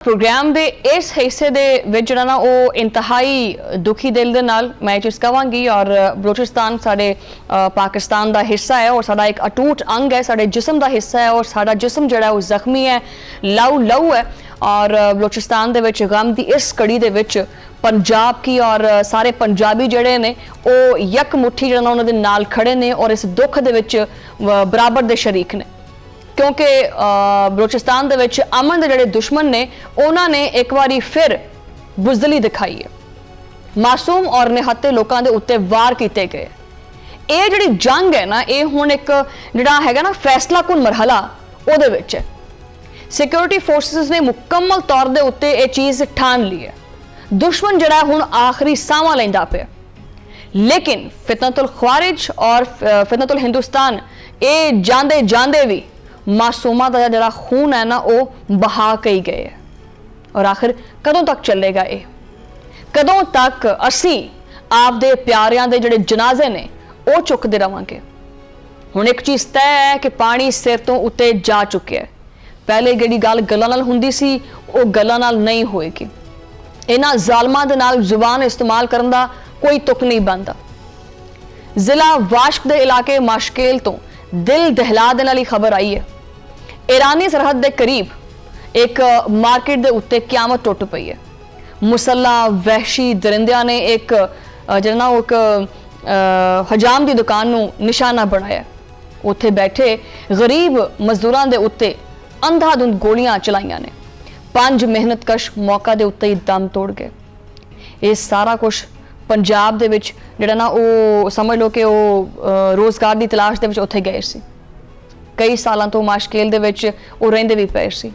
Programme के इस हिस्से दे विच जिहड़ा ना वो इंतहाई दुखी दिल दे नाल मैं चीज़ कहांगी और बलोचिस्तान साडे पाकिस्तान का हिस्सा है और साडा एक अटूट अंग है, साडे जिस्म का हिस्सा है और साडा जिस्म जिहड़ा है वो जख्मी है, लहू है। और बलोचिस्तान दे विच गम की इस कड़ी दे विच पंजाब की और सारे पंजाबी जिहड़े ने वो यकमुट्ठी जिहड़ा ना उन्हां दे नाल खड़े ने और इस दुख दे विच बराबर दे शरीक ने, क्योंकि बलोचिस्तान दे विच अमन दे जिहड़े दुश्मन ने उन्होंने एक बारी फिर बुज़दली दिखाई है, मासूम और निहत्ते लोगों के उत्ते वार किए गए। ये जिहड़ी जंग है ना ये हुण एक जिहड़ा हैगा ना फैसला कुन मरहला उहदे विच है। सिक्योरिटी फोर्सेस ने मुकम्मल तौर दे उत्ते ये चीज़ ठान ली है, दुश्मन जिहड़ा हुण आखिरी सावां लैंदा पिया। लेकिन फितनतुल ख्वारिज और फितनतुल हिंदुस्तान ये जांदे जांदे भी मासूमा का जरा खून है ना वो बहा कई गए है। और आखिर कदों तक चलेगा ये, कदों तक असी आपदे प्यारियां दे जिहड़े जनाजे ने वो चुकते रहांगे। हुण एक चीज़ तय है कि पानी सिर तो उत्ते जा चुके है। पहले जिहड़ी गल गल्लां नाल हुंदी सी वो गल्लां नाल नहीं होएगी। इन्हां ज़ालमां दे नाल जुबान इस्तेमाल करन दा कोई तुक नहीं बनता। जिला वाश्क दे इलाके माशकेल तो दिल दहला देने वाली खबर आई है। ईरानी सरहद के करीब एक मार्केट के उत्ते क्यामत टुट पई है। मुसल्ला वहशी दरिंदियां ने एक जिहड़ा एक हजाम की दुकान नूं निशाना बनाया। उत्थे बैठे गरीब मजदूरां दे उत्ते अंधाधुंध गोलियां चलाइयां ने। 5 मेहनतकश मौका दे उत्ते ही दम तोड़ गए। ये सारा कुछ पंजाब दे विच जिहड़ा ना वो समझ लो कि वो रोज़गार की तलाश दे विच उत्थे गए सी। कई सालों तो माशकेल दे विच वो रहिंदे भी पे सी,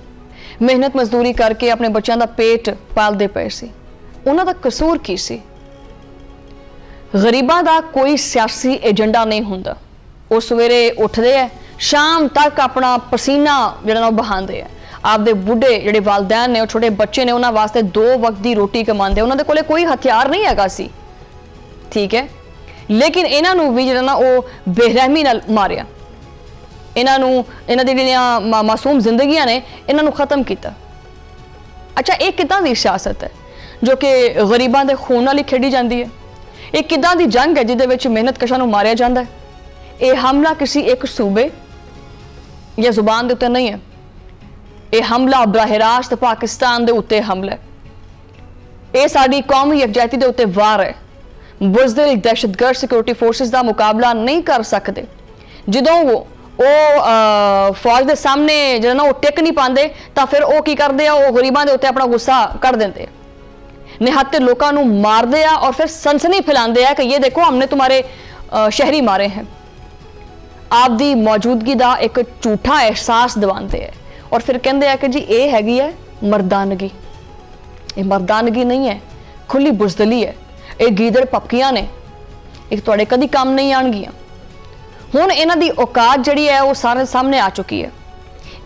मेहनत मजदूरी करके अपने बच्चों का पेट पालते पे सी। उन्हां दा कसूर की सी? गरीबां दा कोई सियासी एजेंडा नहीं हुंदा। वो सवेरे उठते हैं, शाम तक अपना पसीना जिहड़ा बहांदे है। आपदे बुढ़े जिहड़े वालदैन ने छोटे बच्चे ने उन्हां वास्ते 2 वक्त की रोटी कमांदे। उन्हां दे कोले कोई हथियार नहीं हैगा सी, ठीक है, लेकिन इन्हां नूं भी जिहड़ा ना वो बेरहमी नाल मारिया। इन्हां दी जिहड़ियां मासूम जिंदगियां ने इन्हां नूं खत्म किया। अच्छा, ये किदां दी सियासत है जो कि गरीबां दे खून नाल ही खेडी जाती है? ये किदां दी जंग है जिहदे विच मेहनतकशां नूं मारिया जांदा है? ये हमला किसी एक सूबे या जुबान दे उत्ते नहीं है। ये हमला बराह-रास्त पाकिस्तान दे उत्ते हमला है। ये साडी कौमी यकजहती दे उत्ते वार है। बुज़दिल दहशतगर्द सिक्योरिटी फोर्सेस का मुकाबला नहीं कर सकते। जदों वो फौज के सामने जो ना वो टिक नहीं पाते तो फिर वो की करते हैं, वो गरीबों के उत्ते अपना गुस्सा कढ़ देंगे, निहत्ते लोगों को मारते हैं और फिर सनसनी फैलाते हैं कि ये देखो हमने तुम्हारे शहरी मारे हैं। आपकी मौजूदगी का एक झूठा एहसास दिवाते हैं और फिर कहते हैं कि जी ये हैगी है मर्दानगी। ये मर्दानगी नहीं है, खुली बुज़दली है। ये गीदड़ पपकियां ने, एक तुहाडे कदी काम नहीं आउणगियां। हुण इन्हां दी औकात जिहड़ी है वो सारे सामने आ चुकी है।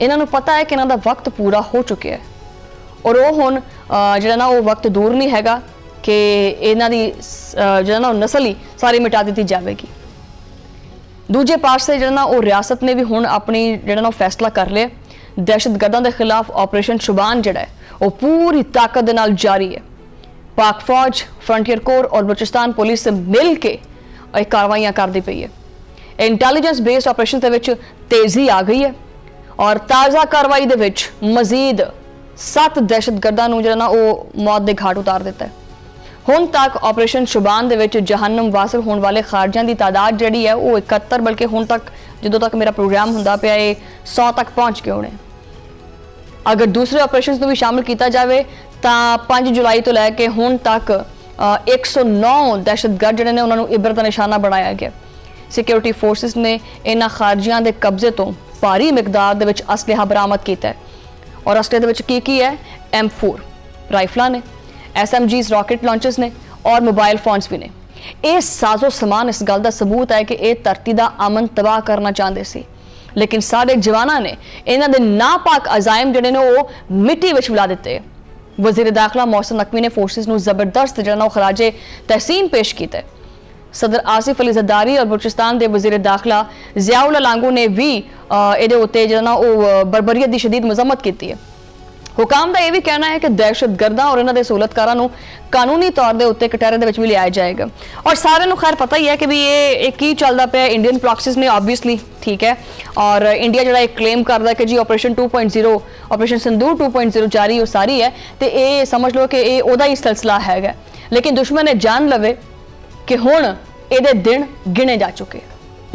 इन्हां नूं पता है कि इन्हां दा वक्त पूरा हो चुका है और वो हुण जिहड़ा ना वो वक्त दूर नहीं हैगा कि इन्हां दी जिहड़ा ना नस्ल ही सारी मिटा दी जाएगी। दूजे पासे जिहड़ा ना वो रियासत ने भी हुण अपनी जिहड़ा ना फैसला कर लिया। दहशतगर्दां दे खिलाफ ऑपरेशन शुबान जिहड़ा है वो पूरी ताकत दे नाल जारी है। पाक फौज, फ्रंटियर कोर और बलोचिस्तान पुलिस मिल के कार्रवाइयां करती पई है। इंटैलीजेंस बेस्ड ऑपरेशन दे विच तेजी आ गई है और ताज़ा कार्रवाई दे विच मजीद 7 दहशतगर्दां नूं जिहड़ा ना वो मौत दे घाट उतार दिता है। हुण तक ऑपरेशन शुबान दे विच जहन्नम वासिल होने वाले खारजियां की तादाद जिहड़ी है वो 71, बल्कि हुण तक जदों तक मेरा प्रोग्राम हुंदा पिया 100 तक पहुंच गए होने। अगर दूसरे ऑपरेशन भी शामिल किया जाए तो 5 जुलाई तो लैके हुण तक 109 दहशतगर्द जिहड़े ने उन्होंने इबरत का निशाना बनाया गया। सिक्योरिटी फोर्सेस ने इन्हां खारजियां दे कब्जे तो भारी मिकदार दे विच असलहा बरामद किया है और असले दे विच की है M4 राइफलां ने, SMGs रॉकेट लॉन्चर्स ने और मोबाइल फोन्स भी ने। ये साजो समान इस गल का सबूत है कि यह धरती का अमन तबाह करना चाहते सी, लेकिन साढ़े जवानों ने इन्हां दे नापाक अजायम जिहड़े ने वो मिट्टी विच मिला दिते। वज़ीर दाखिला मोहसिन नकवी ने फोर्सेस नूं जबरदस्त जिहड़ा ना खराजे तहसीन पेश किया। सदर आसिफ अली जरदारी और बलोचिस्तान के वज़ीर दाखिला ज़ियाउल लांगू ने भी ये उत्ते जिहड़ा ना वो बर्बरीयत की शदीद मजम्मत की है। ਹੁਕਾਮ ਦਾ ਇਹ ਵੀ ਕਹਿਣਾ ਹੈ ਕਿ ਦਹਿਸ਼ਤਗਰਦਾਂ ਔਰ ਇਹਨਾਂ ਦੇ ਸਹੂਲਤਕਾਰਾਂ ਨੂੰ ਕਾਨੂੰਨੀ ਤੌਰ ਦੇ ਉੱਤੇ ਕਟਹਿਰੇ ਦੇ ਵਿੱਚ ਵੀ ਲਿਆਇਆ ਜਾਏਗਾ। ਔਰ ਸਾਰਿਆਂ ਨੂੰ ਖੈਰ ਪਤਾ ਹੀ ਹੈ ਕਿ ਵੀ ਇਹ ਕੀ ਚੱਲਦਾ ਪਿਆ। ਇੰਡੀਅਨ ਪ੍ਰੌਕਸੀਜ਼ ਨੇ ਆਬਵੀਅਸਲੀ, ਠੀਕ ਹੈ, ਔਰ ਇੰਡੀਆ ਜਿਹੜਾ ਇਹ ਕਲੇਮ ਕਰਦਾ ਕਿ ਜੀ ਆਪਰੇਸ਼ਨ 2.0 ਆਪਰੇਸ਼ਨ ਸਿੰਦੂਰ 2.0 ਜਾਰੀ ਉਸਾਰੀ ਹੈ ਤੇ ਇਹ ਸਮਝ ਲਓ ਕਿ ਇਹ ਉਹਦਾ ਹੀ ਸਿਲਸਿਲਾ ਹੈਗਾ। ਲੇਕਿਨ ਦੁਸ਼ਮਣ ਨੇ ਜਾਣ ਲਵੇ ਕਿ ਹੁਣ ਇਹਦੇ ਦਿਨ ਗਿਣੇ ਜਾ ਚੁੱਕੇ।